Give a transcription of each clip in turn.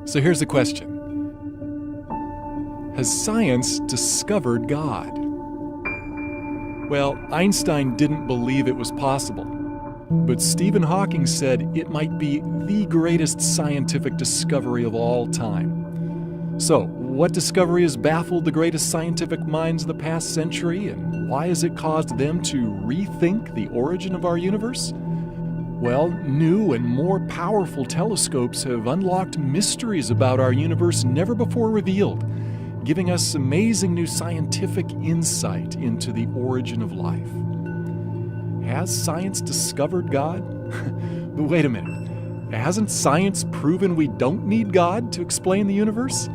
So here's the question. Has science discovered God? Well, Einstein didn't believe it was possible, but Stephen Hawking said it might be the greatest scientific discovery of all time. So, what discovery has baffled the greatest scientific minds of the past century, and why has it caused them to rethink the origin of our universe? Well, new and more powerful telescopes have unlocked mysteries about our universe never before revealed, giving us amazing new scientific insight into the origin of life. Has science discovered God? But wait a minute. Hasn't science proven we don't need God to explain the universe?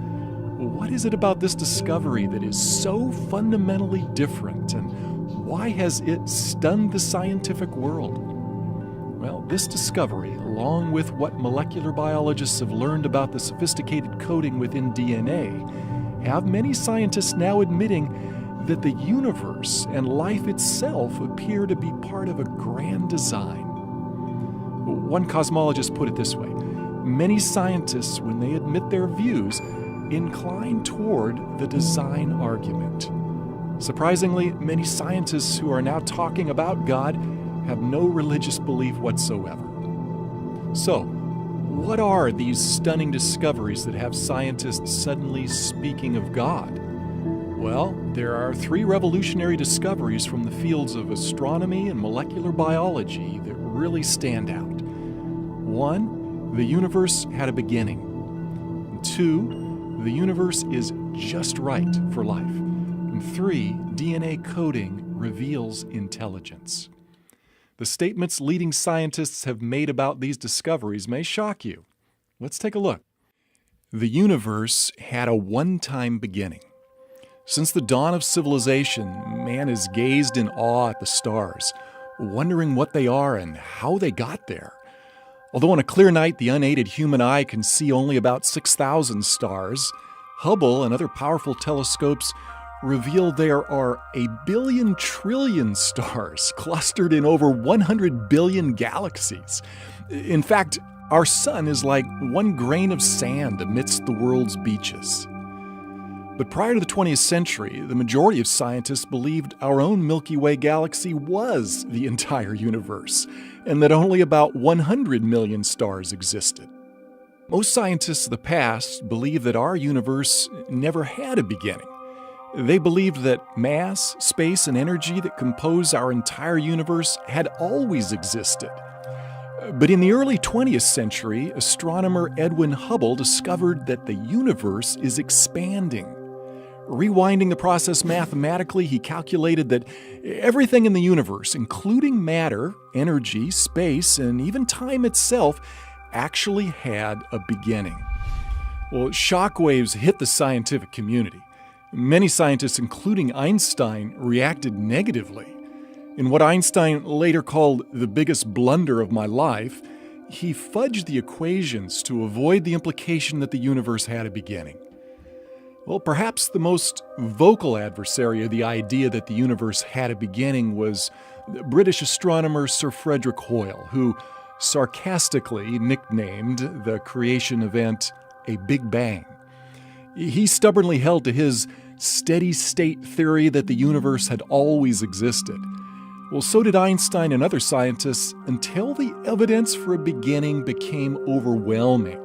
What is it about this discovery that is so fundamentally different, and why has it stunned the scientific world? Well, this discovery, along with what molecular biologists have learned about the sophisticated coding within DNA, have many scientists now admitting that the universe and life itself appear to be part of a grand design. One cosmologist put it this way: many scientists, when they admit their views, incline toward the design argument. Surprisingly, many scientists who are now talking about God have no religious belief whatsoever. So, what are these stunning discoveries that have scientists suddenly speaking of God? Well, there are three revolutionary discoveries from the fields of astronomy and molecular biology that really stand out. One, the universe had a beginning. Two, the universe is just right for life. And three, DNA coding reveals intelligence. The statements leading scientists have made about these discoveries may shock you. Let's take a look. The universe had a one-time beginning. Since the dawn of civilization, man has gazed in awe at the stars, wondering what they are and how they got there. Although on a clear night the unaided human eye can see only about 6,000 stars, Hubble and other powerful telescopes reveal there are a billion trillion stars clustered in over 100 billion galaxies. In fact, our sun is like one grain of sand amidst the world's beaches. But prior to the 20th century, the majority of scientists believed our own Milky Way galaxy was the entire universe, and that only about 100 million stars existed. Most scientists of the past believed that our universe never had a beginning. They believed that mass, space, and energy that compose our entire universe had always existed. But in the early 20th century, astronomer Edwin Hubble discovered that the universe is expanding. Rewinding the process mathematically, he calculated that everything in the universe, including matter, energy, space, and even time itself, actually had a beginning. Well, shockwaves hit the scientific community. Many scientists, including Einstein, reacted negatively. In what Einstein later called the biggest blunder of my life, he fudged the equations to avoid the implication that the universe had a beginning. Well, perhaps the most vocal adversary of the idea that the universe had a beginning was British astronomer Sir Frederick Hoyle, who sarcastically nicknamed the creation event a Big Bang. He stubbornly held to his steady-state theory that the universe had always existed. Well, so did Einstein and other scientists until the evidence for a beginning became overwhelming.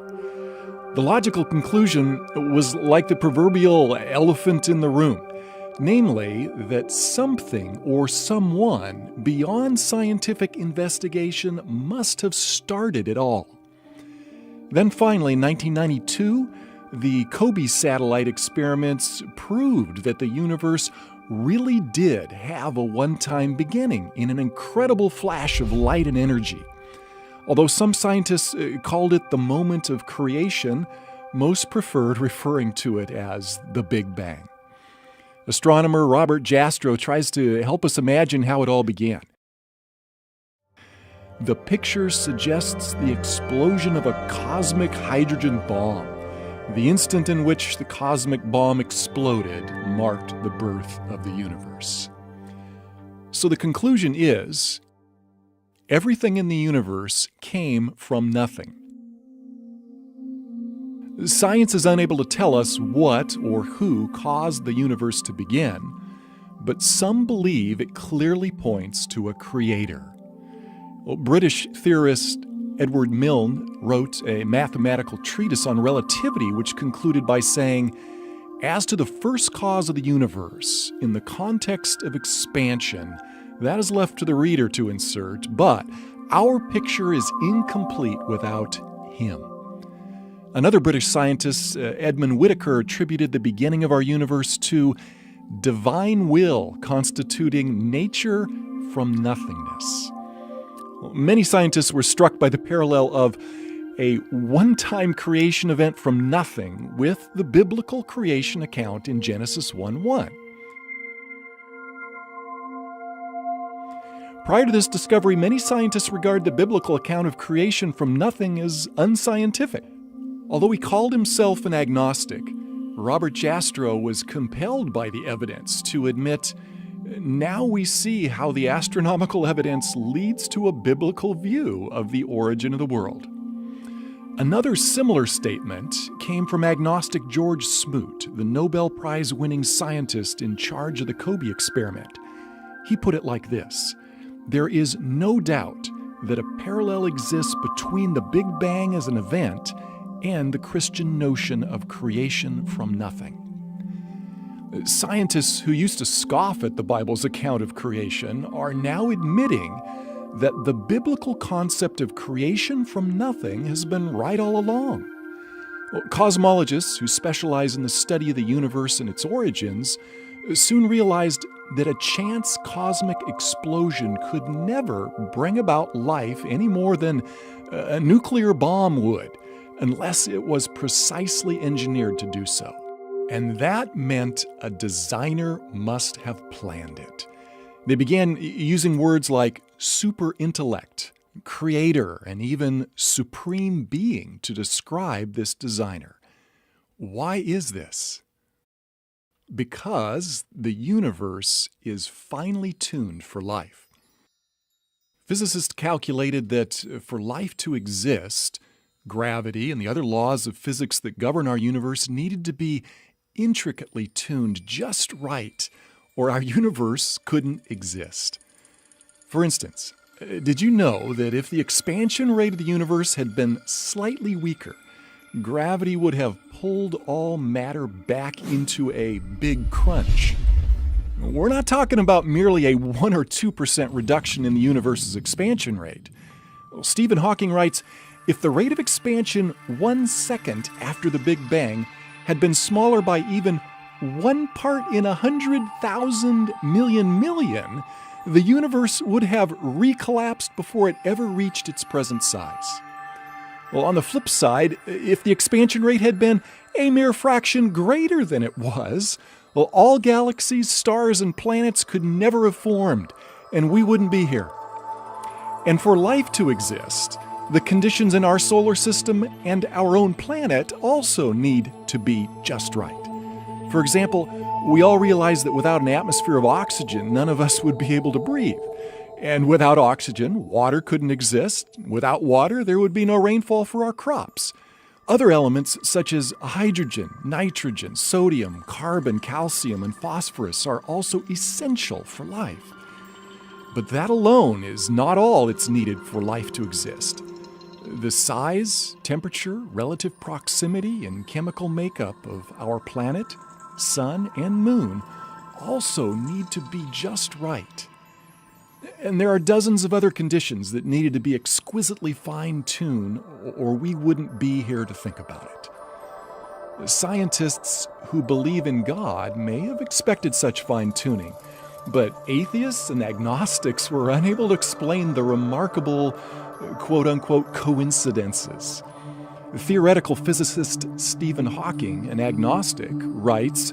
The logical conclusion was like the proverbial elephant in the room, namely that something or someone beyond scientific investigation must have started it all. Then finally, in 1992, the COBE satellite experiments proved that the universe really did have a one-time beginning in an incredible flash of light and energy. Although some scientists called it the moment of creation, most preferred referring to it as the Big Bang. Astronomer Robert Jastrow tries to help us imagine how it all began. The picture suggests the explosion of a cosmic hydrogen bomb. The instant in which the cosmic bomb exploded marked the birth of the universe. So the conclusion is, everything in the universe came from nothing. Science is unable to tell us what or who caused the universe to begin, but some believe it clearly points to a creator. British theorist Edward Milne wrote a mathematical treatise on relativity, which concluded by saying, "As to the first cause of the universe, in the context of expansion, that is left to the reader to insert, but our picture is incomplete without him." Another British scientist, Edmund Whittaker, attributed the beginning of our universe to divine will constituting nature from nothingness. Many scientists were struck by the parallel of a one-time creation event from nothing with the biblical creation account in Genesis 1:1. Prior to this discovery, many scientists regard the biblical account of creation from nothing as unscientific. Although he called himself an agnostic, Robert Jastrow was compelled by the evidence to admit, "Now we see how the astronomical evidence leads to a biblical view of the origin of the world." Another similar statement came from agnostic George Smoot, the Nobel Prize-winning scientist in charge of the Kobe experiment. He put it like this: "There is no doubt that a parallel exists between the Big Bang as an event and the Christian notion of creation from nothing." Scientists who used to scoff at the Bible's account of creation are now admitting that the biblical concept of creation from nothing has been right all along. Cosmologists who specialize in the study of the universe and its origins soon realized that a chance cosmic explosion could never bring about life any more than a nuclear bomb would, unless it was precisely engineered to do so. And that meant a designer must have planned it. They began using words like super intellect, creator, and even supreme being to describe this designer. Why is this? Because the universe is finely tuned for life. Physicists calculated that for life to exist, gravity and the other laws of physics that govern our universe needed to be intricately tuned just right, or our universe couldn't exist. For instance, did you know that if the expansion rate of the universe had been slightly weaker, gravity would have pulled all matter back into a big crunch? We're not talking about merely a 1 or 2% reduction in the universe's expansion rate. Stephen Hawking writes, "If the rate of expansion 1 second after the Big Bang had been smaller by even 1 part in 100,000 million, the universe would have recollapsed before it ever reached its present size." Well, on the flip side, if the expansion rate had been a mere fraction greater than it was, well, all galaxies, stars, and planets could never have formed, and we wouldn't be here. And for life to exist, the conditions in our solar system and our own planet also need to be just right. For example, we all realize that without an atmosphere of oxygen, none of us would be able to breathe. And without oxygen, water couldn't exist. Without water, there would be no rainfall for our crops. Other elements such as hydrogen, nitrogen, sodium, carbon, calcium, and phosphorus are also essential for life. But that alone is not all that's needed for life to exist. The size, temperature, relative proximity, and chemical makeup of our planet, sun, and moon also need to be just right. And there are dozens of other conditions that needed to be exquisitely fine-tuned, or we wouldn't be here to think about it. Scientists who believe in God may have expected such fine-tuning, but atheists and agnostics were unable to explain the remarkable, quote-unquote, coincidences. Theoretical physicist Stephen Hawking, an agnostic, writes,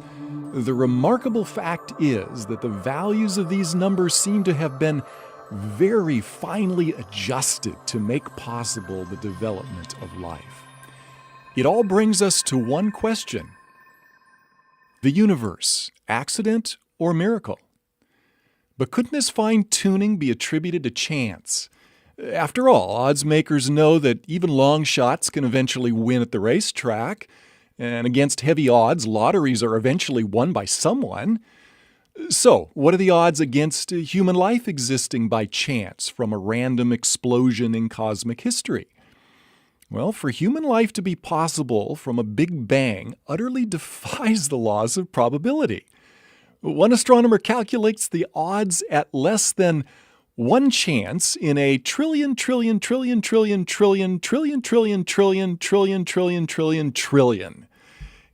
"The remarkable fact is that the values of these numbers seem to have been very finely adjusted to make possible the development of life." It all brings us to one question: the universe, accident or miracle? But couldn't this fine-tuning be attributed to chance? After all, odds makers know that even long shots can eventually win at the racetrack, and against heavy odds, lotteries are eventually won by someone. So, what are the odds against human life existing by chance from a random explosion in cosmic history? Well, for human life to be possible from a big bang utterly defies the laws of probability. One astronomer calculates the odds at less than one chance in a trillion, trillion, trillion, trillion, trillion, trillion, trillion, trillion, trillion, trillion, trillion, trillion.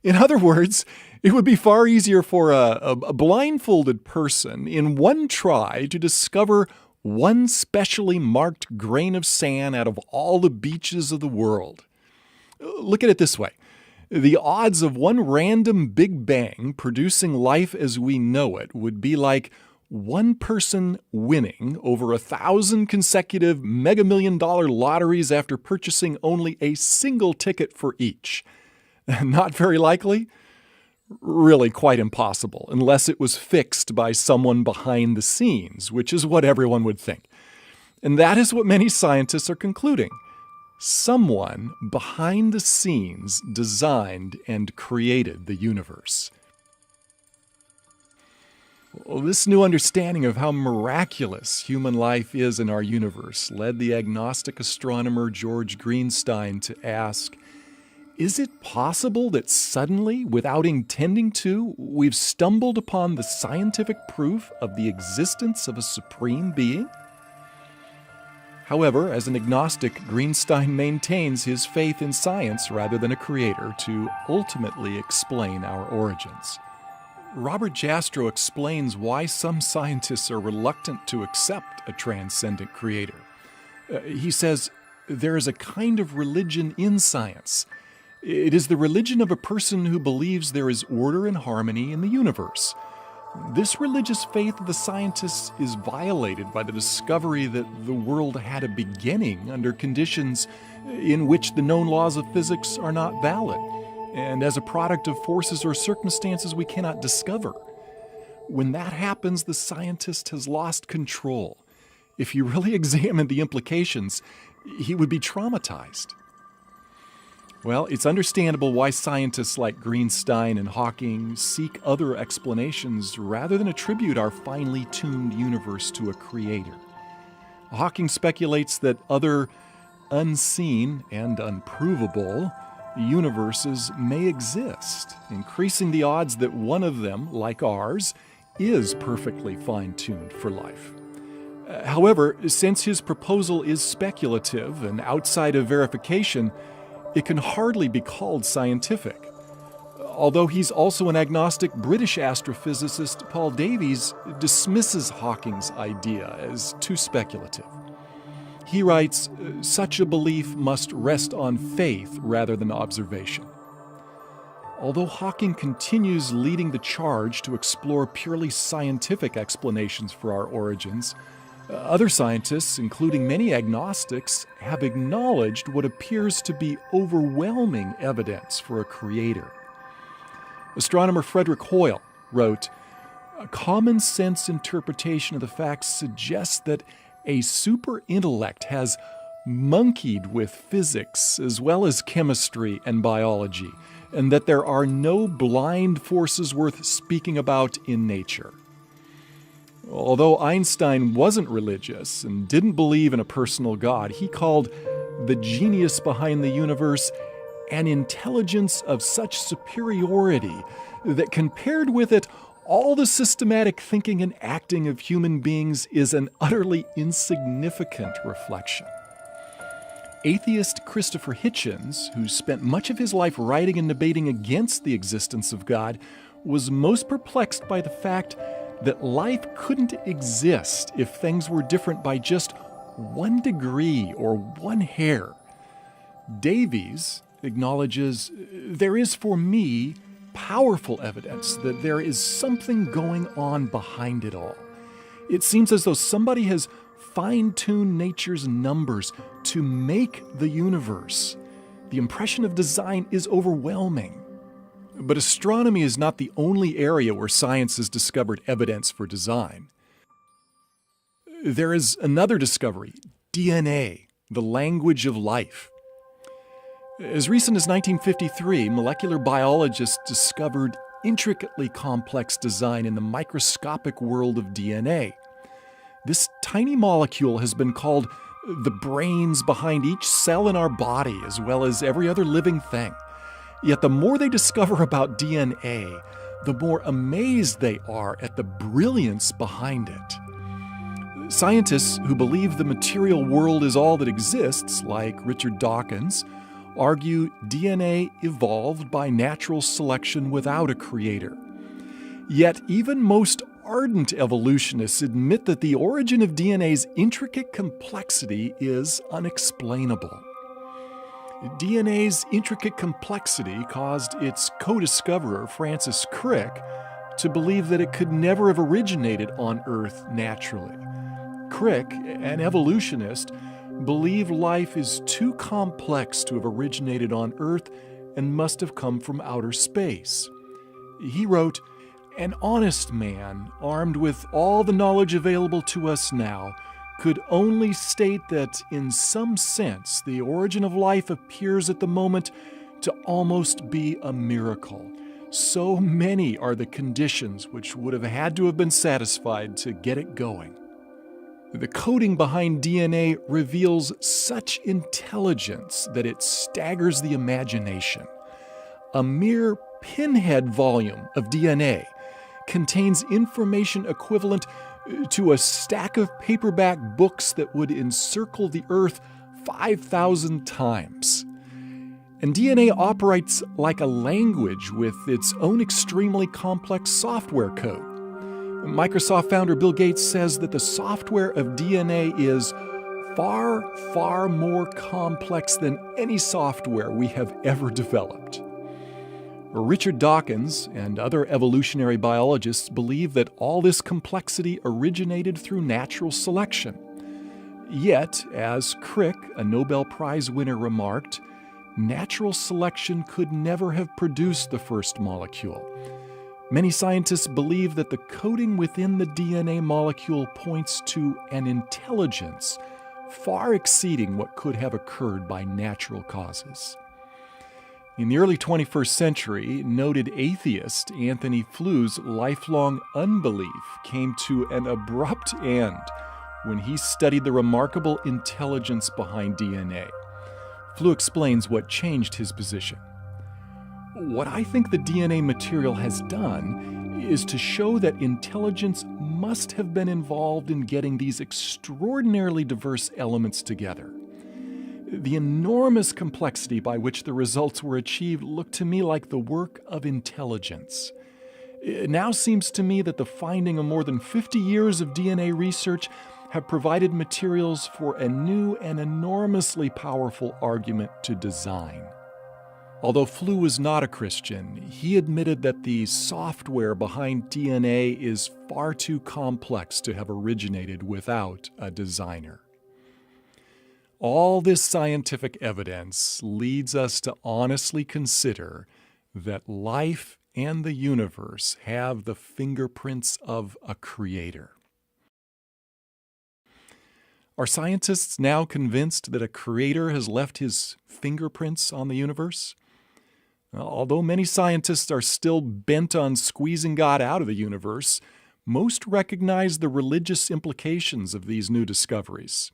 In other words, it would be far easier for a blindfolded person in one try to discover one specially marked grain of sand out of all the beaches of the world. Look at it this way. The odds of one random Big Bang producing life as we know it would be like one person winning over 1,000 consecutive mega million-dollar lotteries after purchasing only a single ticket for each. Not very likely? Really quite impossible, unless it was fixed by someone behind the scenes, which is what everyone would think. And that is what many scientists are concluding. Someone behind the scenes designed and created the universe. Well, this new understanding of how miraculous human life is in our universe led the agnostic astronomer George Greenstein to ask, is it possible that suddenly, without intending to, we've stumbled upon the scientific proof of the existence of a supreme being? However, as an agnostic, Greenstein maintains his faith in science rather than a creator to ultimately explain our origins. Robert Jastrow explains why some scientists are reluctant to accept a transcendent creator. He says, there is a kind of religion in science. It is the religion of a person who believes there is order and harmony in the universe. This religious faith of the scientists is violated by the discovery that the world had a beginning under conditions in which the known laws of physics are not valid, and as a product of forces or circumstances we cannot discover. When that happens, the scientist has lost control. If you really examine the implications, he would be traumatized. Well, it's understandable why scientists like Greenstein and Hawking seek other explanations rather than attribute our finely tuned universe to a creator. Hawking speculates that other unseen and unprovable universes may exist, increasing the odds that one of them, like ours, is perfectly fine-tuned for life. However, since his proposal is speculative and outside of verification, it can hardly be called scientific. Although he's also an agnostic, British astrophysicist Paul Davies dismisses Hawking's idea as too speculative. He writes, such a belief must rest on faith rather than observation. Although Hawking continues leading the charge to explore purely scientific explanations for our origins, other scientists, including many agnostics, have acknowledged what appears to be overwhelming evidence for a creator. Astronomer Frederick Hoyle wrote, a common sense interpretation of the facts suggests that a super intellect has monkeyed with physics as well as chemistry and biology, and that there are no blind forces worth speaking about in nature. Although Einstein wasn't religious and didn't believe in a personal God, he called the genius behind the universe an intelligence of such superiority that compared with it, all the systematic thinking and acting of human beings is an utterly insignificant reflection. Atheist Christopher Hitchens, who spent much of his life writing and debating against the existence of God, was most perplexed by the fact that life couldn't exist if things were different by just 1 degree or 1 hair. Davies acknowledges, there is for me powerful evidence that there is something going on behind it all. It seems as though somebody has fine-tuned nature's numbers to make the universe. The impression of design is overwhelming. But astronomy is not the only area where science has discovered evidence for design. There is another discovery DNA, the language of life. As recent as 1953, molecular biologists discovered intricately complex design in the microscopic world of DNA. This tiny molecule has been called the brains behind each cell in our body, as well as every other living thing. Yet the more they discover about DNA, the more amazed they are at the brilliance behind it. Scientists who believe the material world is all that exists, like Richard Dawkins, argue DNA evolved by natural selection without a creator. Yet even most ardent evolutionists admit that the origin of DNA's intricate complexity is unexplainable. DNA's intricate complexity caused its co-discoverer, Francis Crick, to believe that it could never have originated on Earth naturally. Crick, an evolutionist, believed life is too complex to have originated on Earth and must have come from outer space. He wrote, "An honest man, armed with all the knowledge available to us now, could only state that, in some sense, the origin of life appears at the moment to almost be a miracle. So many are the conditions which would have had to have been satisfied to get it going." The coding behind DNA reveals such intelligence that it staggers the imagination. A mere pinhead volume of DNA contains information equivalent to a stack of paperback books that would encircle the Earth 5,000 times. And DNA operates like a language with its own extremely complex software code. Microsoft founder Bill Gates says that the software of DNA is far, far more complex than any software we have ever developed. Richard Dawkins and other evolutionary biologists believe that all this complexity originated through natural selection. Yet, as Crick, a Nobel Prize winner, remarked, natural selection could never have produced the first molecule. Many scientists believe that the coding within the DNA molecule points to an intelligence far exceeding what could have occurred by natural causes. In the early 21st century, noted atheist Anthony Flou's lifelong unbelief came to an abrupt end when he studied the remarkable intelligence behind DNA. Flou explains what changed his position. "What I think the DNA material has done is to show that intelligence must have been involved in getting these extraordinarily diverse elements together. The enormous complexity by which the results were achieved looked to me like the work of intelligence. It now seems to me that the finding of more than 50 years of DNA research have provided materials for a new and enormously powerful argument to design." Although Flou was not a Christian, he admitted that the software behind DNA is far too complex to have originated without a designer. All this scientific evidence leads us to honestly consider that life and the universe have the fingerprints of a creator. Are scientists now convinced that a creator has left his fingerprints on the universe? Although many scientists are still bent on squeezing God out of the universe, most recognize the religious implications of these new discoveries.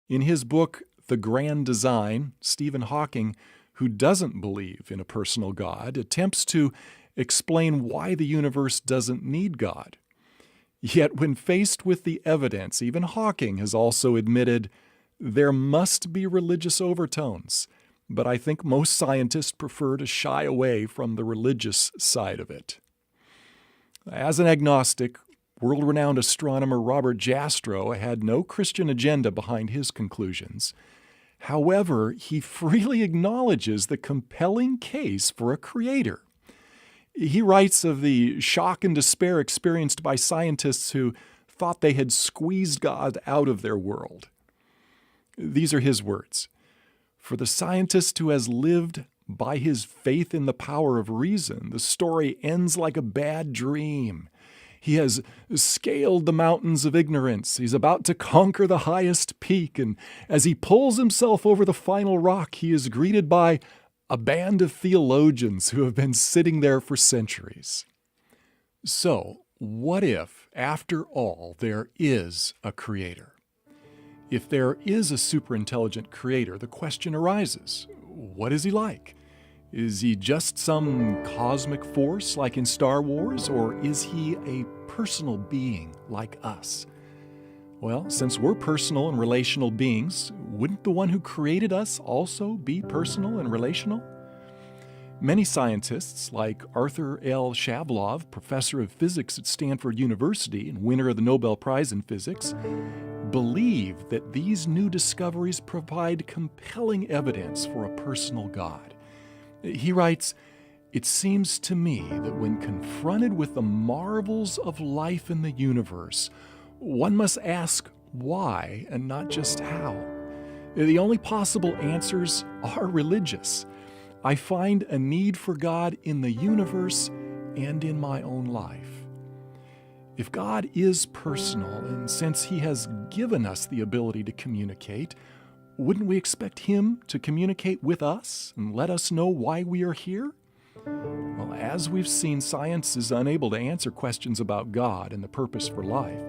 In his book, The Grand Design, Stephen Hawking, who doesn't believe in a personal God, attempts to explain why the universe doesn't need God. Yet when faced with the evidence, even Hawking has also admitted there must be religious overtones. But I think most scientists prefer to shy away from the religious side of it. As an agnostic, world-renowned astronomer Robert Jastrow had no Christian agenda behind his conclusions. However, he freely acknowledges the compelling case for a creator. He writes of the shock and despair experienced by scientists who thought they had squeezed God out of their world. These are his words. "For the scientist who has lived by his faith in the power of reason, the story ends like a bad dream. He has scaled the mountains of ignorance. He's about to conquer the highest peak. And as he pulls himself over the final rock, he is greeted by a band of theologians who have been sitting there for centuries. So, what if, after all, there is a creator? If there is a superintelligent creator, the question arises, what is he like? Is he just some cosmic force like in Star Wars, or is he a personal being like us? Well, since we're personal and relational beings, wouldn't the one who created us also be personal and relational? Many scientists, like Arthur L. Shavlov, professor of physics at Stanford University and winner of the Nobel Prize in Physics, believe that these new discoveries provide compelling evidence for a personal God. He writes, "It seems to me that when confronted with the marvels of life in the universe, one must ask why and not just how. The only possible answers are religious. I find a need for God in the universe and in my own life." If God is personal, and since He has given us the ability to communicate, wouldn't we expect Him to communicate with us and let us know why we are here? Well, as we've seen, science is unable to answer questions about God and the purpose for life.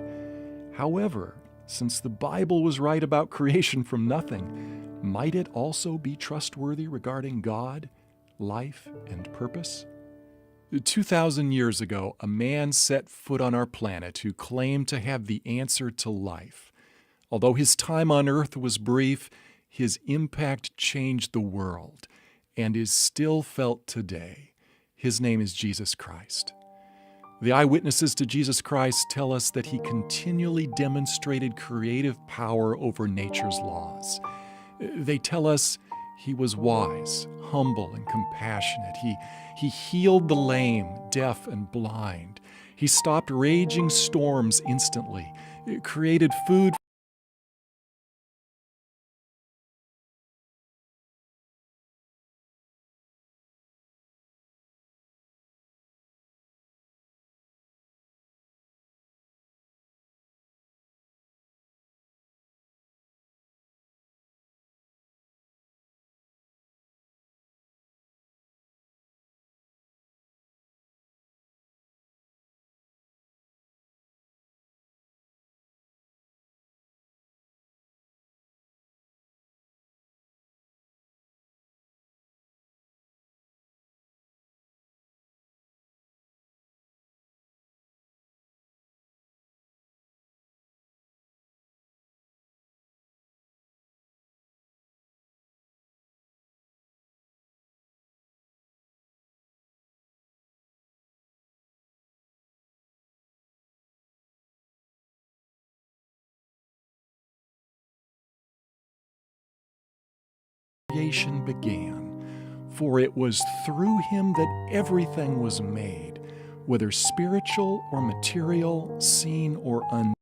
However, since the Bible was right about creation from nothing, might it also be trustworthy regarding God, life, and purpose? 2,000 years ago, a man set foot on our planet who claimed to have the answer to life. Although his time on Earth was brief, his impact changed the world and is still felt today. His name is Jesus Christ. The eyewitnesses to Jesus Christ tell us that He continually demonstrated creative power over nature's laws. They tell us He was wise, humble, and compassionate. He healed the lame, deaf, and blind. He stopped raging storms instantly, created food creation began, for it was through Him that everything was made, whether spiritual or material, seen or unseen.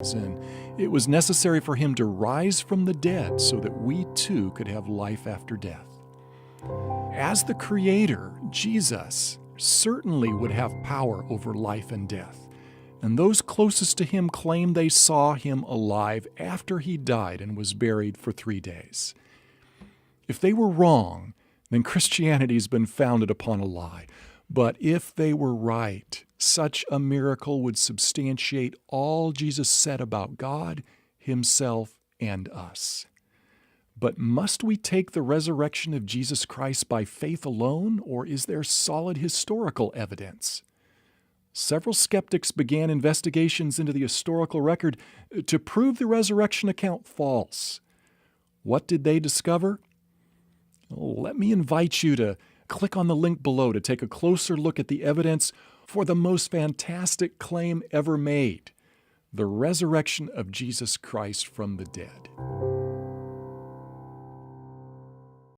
And it was necessary for Him to rise from the dead so that we too could have life after death. As the Creator, Jesus certainly would have power over life and death, and those closest to Him claim they saw Him alive after He died and was buried for 3 days. If they were wrong, then Christianity's been founded upon a lie. But if they were right, such a miracle would substantiate all Jesus said about God, Himself, and us. But must we take the resurrection of Jesus Christ by faith alone, or is there solid historical evidence? Several skeptics began investigations into the historical record to prove the resurrection account false. What did they discover? Let me invite you to click on the link below to take a closer look at the evidence for the most fantastic claim ever made, the resurrection of Jesus Christ from the dead.